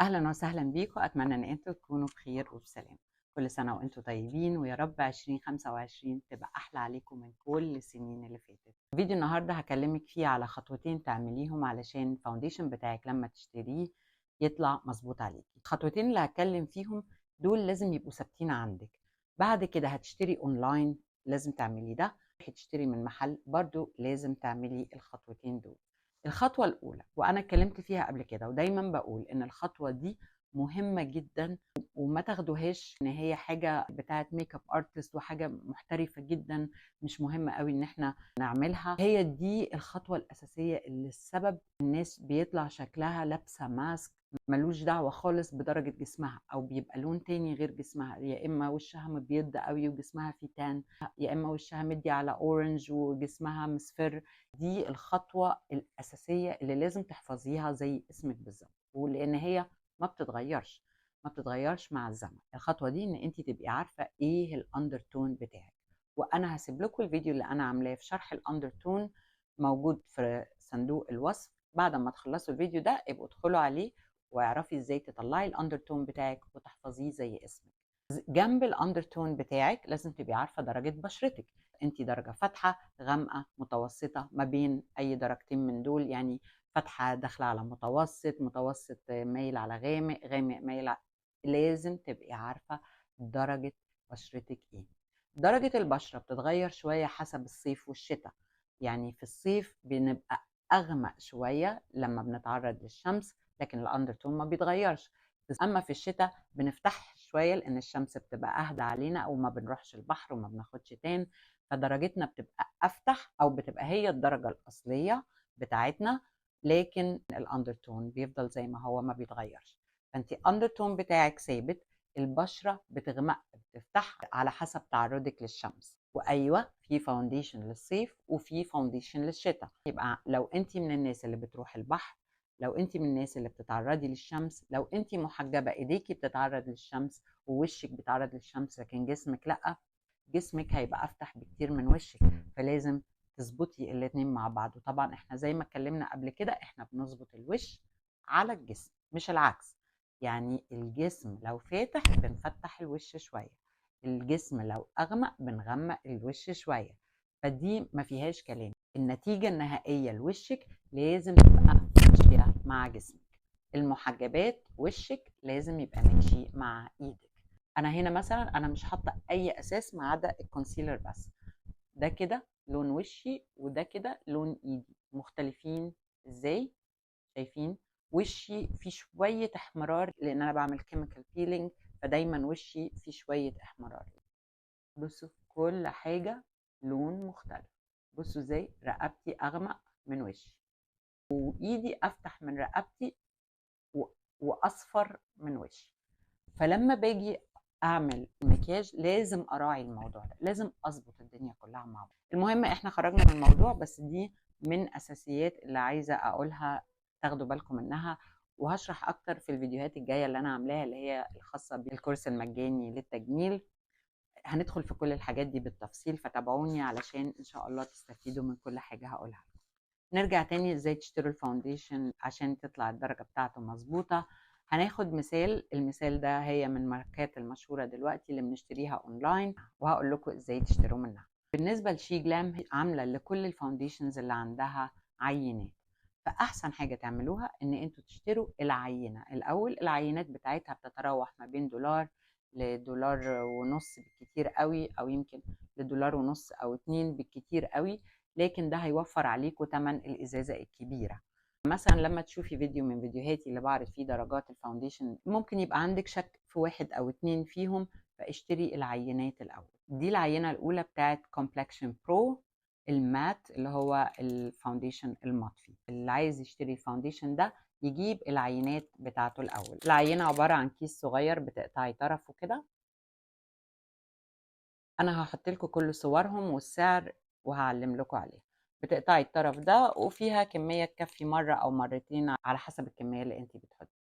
أهلا وسهلا بيكم. أتمنى إن أنتوا تكونوا بخير وبسلام. كل سنة وأنتوا طيبين، ويا رب 2025 تبقى أحلى عليكم من كل السنين اللي فاتت. فيديو النهاردة هكلمك فيه على خطوتين تعمليهم علشان الفاونديشن بتاعك لما تشتريه يطلع مظبوط عليكي. الخطوتين اللي هتكلم فيهم دول لازم يبقوا ثابتين عندك. بعد كده هتشتري أونلاين، لازم تعملي ده. هتشتري من محل، برضو لازم تعملي الخطوتين دول. الخطوة الأولى، وأنا اتكلمت فيها قبل كده ودايما بقول إن الخطوة دي مهمة جدا، وما تاخدوهاش إن هي حاجة بتاعت ميك اب ارتست وحاجة محترفة جدا مش مهمة قوي إن احنا نعملها. هي دي الخطوة الأساسية اللي السبب الناس بيطلع شكلها لابسة ماسك ملوش دعوة خالص بدرجة جسمها، أو بيبقى لون تاني غير جسمها، يا إما وشها مبيض قوي وجسمها فيه تان، يا إما وشها مدي على أورنج وجسمها مصفر. دي الخطوة الأساسية اللي لازم تحفظيها زي اسمك بالظبط، ولأن هي ما بتتغيرش مع الزمن. الخطوة دي إن أنت تبقي عارفة إيه الأندرتون بتاعك. وأنا هسيب لكم الفيديو اللي أنا عاملاه في شرح الأندرتون موجود في صندوق الوصف. بعد ما تخلصوا الفيديو ده ابقوا ادخلوا عليه واعرفي ازاي تطلعي الاندرتون بتاعك وتحفظيه زي اسمك. جنب الاندرتون بتاعك لازم تبقي عارفه درجه بشرتك. انت درجه فاتحه، غامقه، متوسطه، ما بين اي درجتين من دول، يعني فاتحه داخله على متوسط، متوسط مايل على غامق، غامق مايل على... لازم تبقي عارفه درجه بشرتك ايه. درجه البشره بتتغير شويه حسب الصيف والشتاء. يعني في الصيف بنبقى اغمق شويه لما بنتعرض للشمس، لكن الاندرتون ما بيتغيرش. اما في الشتاء بنفتح شويه لان الشمس بتبقى اهدى علينا، او ما بنروحش البحر وما بناخدش تان، فدرجتنا بتبقى افتح، او بتبقى هي الدرجه الاصليه بتاعتنا، لكن الاندرتون بيفضل زي ما هو ما بيتغيرش. فانت الاندرتون بتاعك ثابت. البشره بتغمق بتفتح على حسب تعرضك للشمس. وايوه، في فاونديشن للصيف وفي فاونديشن للشتاء. يبقى لو انت من الناس اللي بتروح البحر، لو انت من الناس اللي بتتعرضي للشمس، لو انت محجبه ايديكي بتتعرض للشمس ووشك بيتعرض للشمس لكن جسمك لا، جسمك هيبقى افتح بكتير من وشك. فلازم تظبطي الاتنين مع بعض. وطبعا احنا زي ما اتكلمنا قبل كده، احنا بنظبط الوش على الجسم مش العكس. يعني الجسم لو فاتح بنفتح الوش شويه، الجسم لو اغمق بنغمق الوش شويه. فدي ما فيهاش كلام. النتيجه النهائيه لوشك لازم تبقى ماشيه مع جسمك. المحجبات وشك لازم يبقى ماشي مع ايدك. انا هنا مثلا انا مش حاطه اي اساس ما عدا الكونسيلر بس. ده كده لون وشي وده كده لون ايدي، مختلفين ازاي؟ شايفين وشي فيه شويه احمرار لان انا بعمل كيميكال بيلينج، فدايما وشي فيه شويه احمرار. بصوا كل حاجه لون مختلف. بصوا ازاي رقبتي اغمق من وشي، وايدي افتح من رقبتي، واصفر من وشي. فلما باجي اعمل مكياج لازم اراعي الموضوع ده، لازم اظبط الدنيا كلها مع بعض. المهم احنا خرجنا من الموضوع، بس دي من اساسيات اللي عايزه اقولها تاخدوا بالكم منها. وهشرح اكتر في الفيديوهات الجايه اللي انا عاملاها، اللي هي الخاصه بالكورس المجاني للتجميل. هندخل في كل الحاجات دي بالتفصيل، فتابعوني علشان ان شاء الله تستفيدوا من كل حاجه هقولها. نرجع تاني ازاي تشتروا الفاونديشن عشان تطلع الدرجة بتاعته مظبوطة. هناخد مثال. المثال ده هي من ماركات المشهورة دلوقتي اللي بنشتريها اونلاين، وهقول لكم ازاي تشتروا منها. بالنسبة لشي جلام عاملة لكل الفاونديشنز اللي عندها عينات. فأحسن حاجة تعملوها إن أنتوا تشتروا العينة الأول. العينات بتاعتها بتتراوح ما بين دولار لدولار ونص بالكتير قوي، أو يمكن لدولار ونص أو 2 بالكتير قوي، لكن ده هيوفر عليكم تمن الازازه الكبيره. مثلا لما تشوفي فيديو من فيديوهاتي اللي بعرض فيه درجات الفاونديشن، ممكن يبقى عندك شك في واحد او اتنين فيهم، فاشتري العينات الاول. دي العينه الاولى بتاعت كومبلكشن برو المات، اللي هو الفاونديشن المطفي. اللي عايز يشتري الفاونديشن ده يجيب العينات بتاعته الاول. العينه عباره عن كيس صغير بتقطعي طرفه كده. انا هحط لكم كل صورهم والسعر وهعلم لكم عليه. بتقطعي الطرف ده وفيها كميه تكفي مره او مرتين على حسب الكميه اللي انت بتحطي.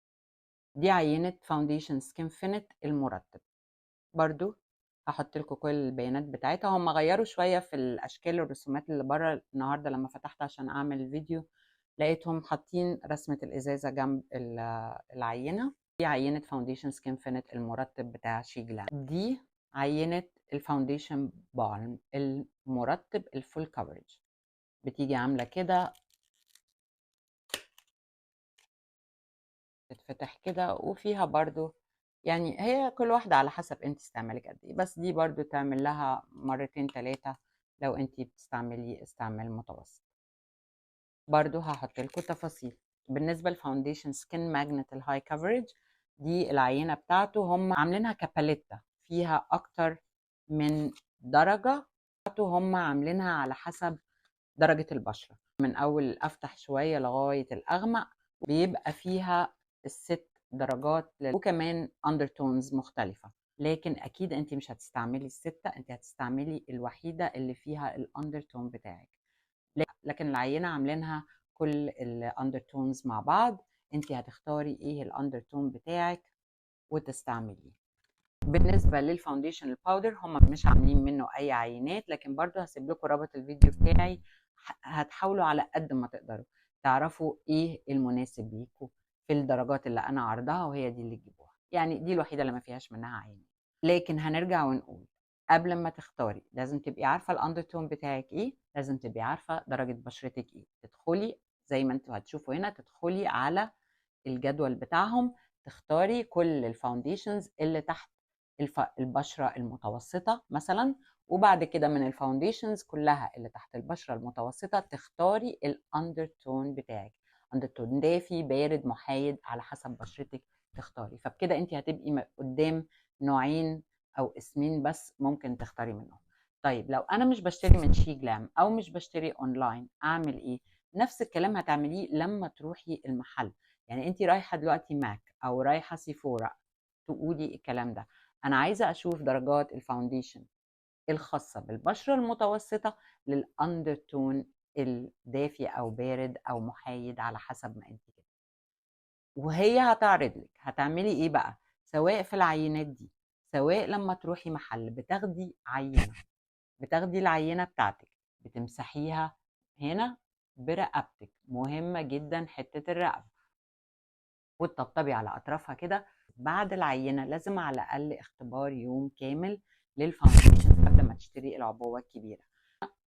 دي عينه فاونديشن سكين فينت المرطب. برضو هحط لكم كل البيانات بتاعتها. هم غيروا شويه في الاشكال والرسومات اللي بره النهارده لما فتحت عشان اعمل الفيديو، لقيتهم حاطين رسمه الازازه جنب العينه. دي عينة فاونديشن سكين فينت المرطب بتاع شيجلام. دي عينة الفاونديشن بالم المرطب الفول كفرج. بتيجي عاملة كده، تتفتح كده، وفيها برضو يعني هي كل واحدة على حسب انت استعمالك قد ايه، بس دي برضو تعمل لها مرتين 3 لو انت بتستعملي استعمال متوسط. برضو هحط لكم تفاصيل. بالنسبة للفاونديشن سكين ماجنت الهاي كفرج، دي العينة بتاعته هم عاملينها كباليتا فيها اكتر من درجة، هم عاملينها على حسب درجة البشرة، من اول افتح شوية لغاية الاغمق، بيبقى فيها الست درجات وكمان اندرتونز مختلفة. لكن اكيد انت مش هتستعملي الستة، انت هتستعملي الوحيدة اللي فيها الاندرتون بتاعك. لكن العينة عاملينها كل الاندرتونز مع بعض، انت هتختاري ايه الاندرتون بتاعك وتستعمليه. بالنسبة للفاونديشن الباودر هم مش عاملين منه اي عينات، لكن برضو هسيب لكم رابط الفيديو بتاعي، هتحاولوا على قد ما تقدروا تعرفوا ايه المناسب ليكم في الدرجات اللي انا عرضها، وهي دي اللي تجيبوها. يعني دي الوحيدة اللي ما فيهاش منها عينات. لكن هنرجع ونقول قبل ما تختاري لازم تبقي عارفة الاندرتون بتاعك ايه، لازم تبقي عارفة درجة بشرتك ايه. تدخلي زي ما انتوا هتشوفوا هنا، تدخلي على الجدول بتاعهم، تختاري كل الفاونديشنز اللي تحت البشرة المتوسطة مثلا، وبعد كده من الفاونديشنز كلها اللي تحت البشرة المتوسطة تختاري الاندرتون بتاعك، اندرتون دافي بارد محايد على حسب بشرتك تختاري. فبكده انت هتبقي قدام نوعين او اسمين بس ممكن تختاري منهم. طيب لو انا مش بشتري من شيجلام او مش بشتري اونلاين، اعمل ايه؟ نفس الكلام هتعمليه لما تروحي المحل. يعني انت رايحه دلوقتي ماك او رايحه سيفورا، تقولي الكلام ده: انا عايزه اشوف درجات الفاونديشن الخاصه بالبشره المتوسطه للاندرتون الدافي او بارد او محايد على حسب ما انت كده، وهي هتعرض لك هتعملي ايه بقى. سواء في العينات دي، سواء لما تروحي محل بتاخدي عينه، بتاخدي العينه بتاعتك بتمسحيها هنا برقبتك، مهمه جدا حته الرقبه، وتطبطبي على اطرافها كده. بعد العينه لازم على الاقل اختبار يوم كامل للفاونديشن قبل ما تشتري العبوه الكبيره.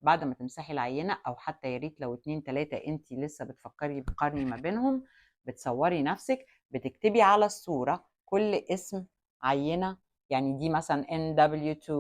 بعد ما تمسحي العينه، او حتى يا ريت لو 2 3 انت لسه بتفكري بقارني ما بينهم، بتصوري نفسك، بتكتبي على الصوره كل اسم عينه، يعني دي مثلا NW2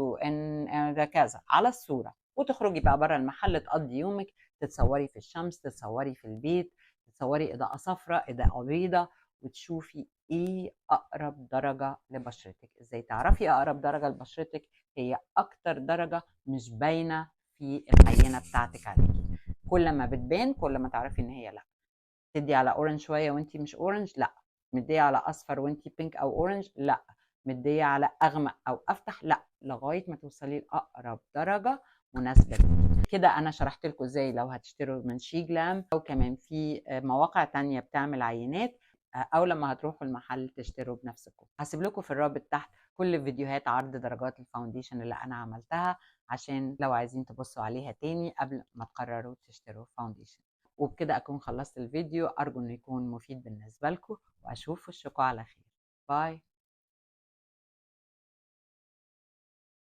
ده كذا على الصوره، وتخرجي بقى بره المحل تقضي يومك، تتصوري في الشمس، تتصوري في البيت، تتصوري اضاءه صفراء اضاءه بيضاء، وتشوفي ايه اقرب درجه لبشرتك. ازاي تعرفي اقرب درجه لبشرتك؟ هي اكتر درجه مش باينه في العينه بتاعتك عليكي. كل ما بتبان كل ما تعرفي ان هي لا. تدي على اورنج شويه وانتي مش اورنج، لا. مديه على اصفر وانتي بينك او اورنج، لا. مديه على اغمق او افتح، لا، لغايه ما توصلي لاقرب درجه مناسبه ليكي. كده انا شرحت لكم ازاي لو هتشتروا من شيجلام، او كمان في مواقع تانية بتعمل عينات، او لما هتروحوا المحل تشتروا بنفسكم. هسيب لكم في الرابط تحت كل فيديوهات عرض درجات الفاونديشن اللي انا عملتها، عشان لو عايزين تبصوا عليها تاني قبل ما تقرروا تشتروا فاونديشن. وبكده اكون خلصت الفيديو، ارجو انه يكون مفيد بالنسبه لكم، واشوف وشكم على خير. باي.